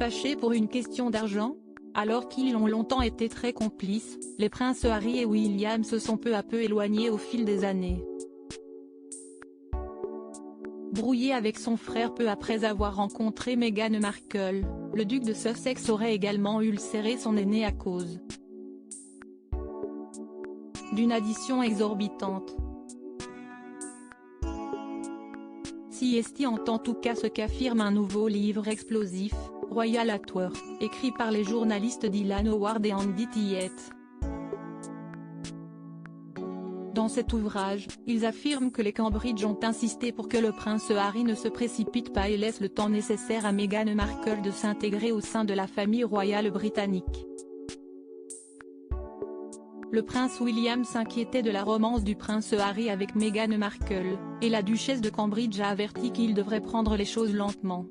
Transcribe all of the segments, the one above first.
fâchés pour une question d'argent? Alors qu'ils ont longtemps été très complices, les princes Harry et William se sont peu à peu éloignés au fil des années. Brouillé avec son frère peu après avoir rencontré Meghan Markle, le duc de Sussex aurait également ulcéré son aîné à cause d'une addition exorbitante. Si est en tout cas ce qu'affirme un nouveau livre explosif, Royal at War, écrit par les journalistes Dylan Howard et Andy Tillett. Dans cet ouvrage, ils affirment que les Cambridge ont insisté pour que le prince Harry ne se précipite pas et laisse le temps nécessaire à Meghan Markle de s'intégrer au sein de la famille royale britannique. Le prince William s'inquiétait de la romance du prince Harry avec Meghan Markle, et la duchesse de Cambridge a averti qu'il devrait prendre les choses lentement.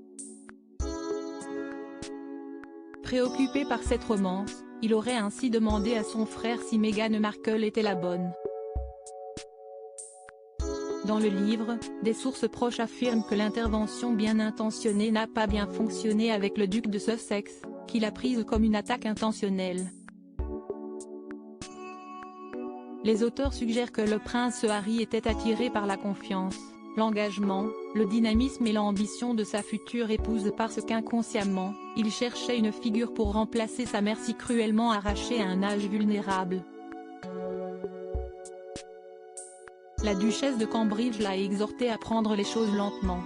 Préoccupé par cette romance, il aurait ainsi demandé à son frère si Meghan Markle était la bonne. Dans le livre, des sources proches affirment que l'intervention bien intentionnée n'a pas bien fonctionné avec le duc de Sussex, qu'il a prise comme une attaque intentionnelle. Les auteurs suggèrent que le prince Harry était attiré par la confiance, l'engagement, le dynamisme et l'ambition de sa future épouse parce qu'inconsciemment, il cherchait une figure pour remplacer sa mère si cruellement arrachée à un âge vulnérable. La duchesse de Cambridge l'a exhorté à prendre les choses lentement.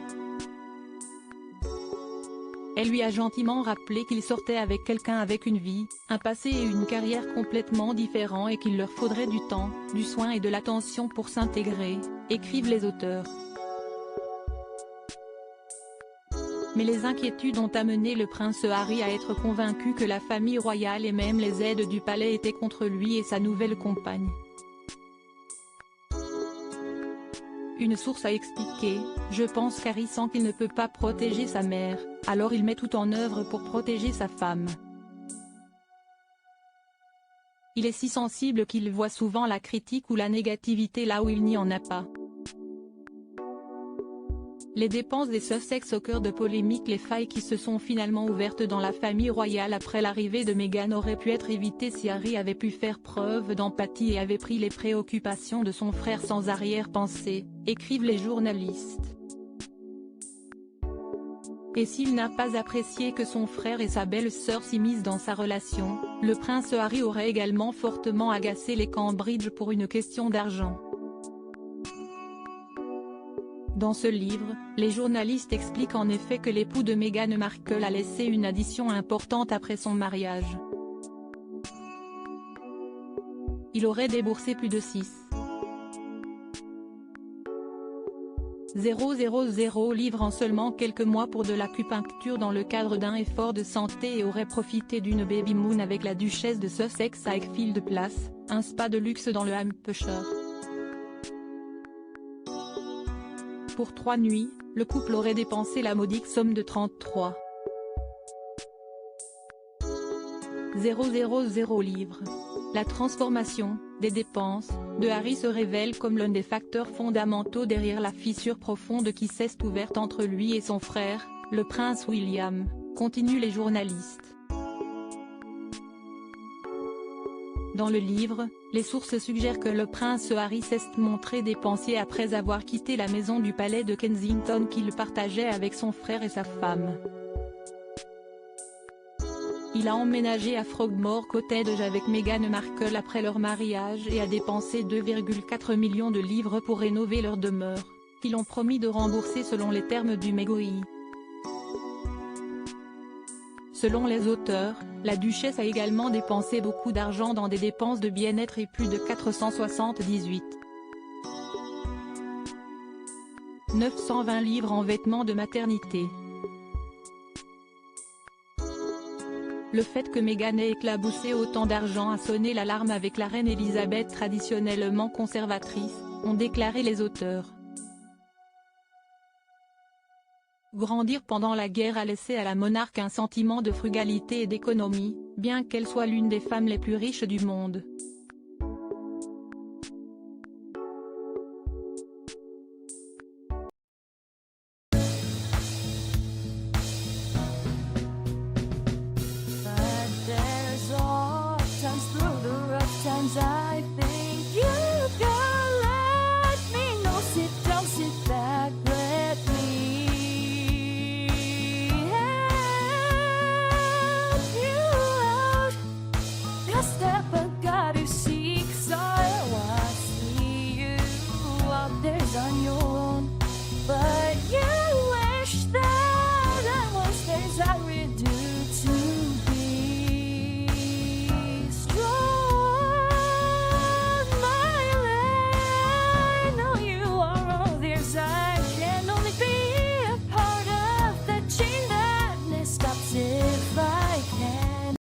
Elle lui a gentiment rappelé qu'il sortait avec quelqu'un avec une vie, un passé et une carrière complètement différents et qu'il leur faudrait du temps, du soin et de l'attention pour s'intégrer, écrivent les auteurs. Mais les inquiétudes ont amené le prince Harry à être convaincu que la famille royale et même les aides du palais étaient contre lui et sa nouvelle compagne. Une source a expliqué, « Je pense qu'Harry sent qu'il ne peut pas protéger sa mère, alors il met tout en œuvre pour protéger sa femme. Il est si sensible qu'il voit souvent la critique ou la négativité là où il n'y en a pas. » Les dépenses des Sussex au cœur de polémiques. Les failles qui se sont finalement ouvertes dans la famille royale après l'arrivée de Meghan auraient pu être évitées si Harry avait pu faire preuve d'empathie et avait pris les préoccupations de son frère sans arrière-pensée, écrivent les journalistes. Et s'il n'a pas apprécié que son frère et sa belle-sœur s'immiscent dans sa relation, le prince Harry aurait également fortement agacé les Cambridge pour une question d'argent. Dans ce livre, les journalistes expliquent en effet que l'époux de Meghan Markle a laissé une addition importante après son mariage. Il aurait déboursé plus de 6,000 livres en seulement quelques mois pour de l'acupuncture dans le cadre d'un effort de santé et aurait profité d'une baby moon avec la duchesse de Sussex à Eckfield Place, un spa de luxe dans le Hampshire. Pour 3 nuits, le couple aurait dépensé la modique somme de 33,000 livres. La transformation, des dépenses, de Harry se révèle comme l'un des facteurs fondamentaux derrière la fissure profonde qui s'est ouverte entre lui et son frère, le prince William, continuent les journalistes. Dans le livre, les sources suggèrent que le prince Harry s'est montré dépensier après avoir quitté la maison du palais de Kensington qu'il partageait avec son frère et sa femme. Il a emménagé à Frogmore Cottage avec Meghan Markle après leur mariage et a dépensé 2,4 millions de livres pour rénover leur demeure, qu'ils ont promis de rembourser selon les termes du McGoey. Selon les auteurs, la duchesse a également dépensé beaucoup d'argent dans des dépenses de bien-être et plus de 478,920 livres en vêtements de maternité. Le fait que Meghan ait éclaboussé autant d'argent a sonné l'alarme avec la reine Elisabeth traditionnellement conservatrice, ont déclaré les auteurs. Grandir pendant la guerre a laissé à la monarque un sentiment de frugalité et d'économie, bien qu'elle soit l'une des femmes les plus riches du monde. Sometimes I think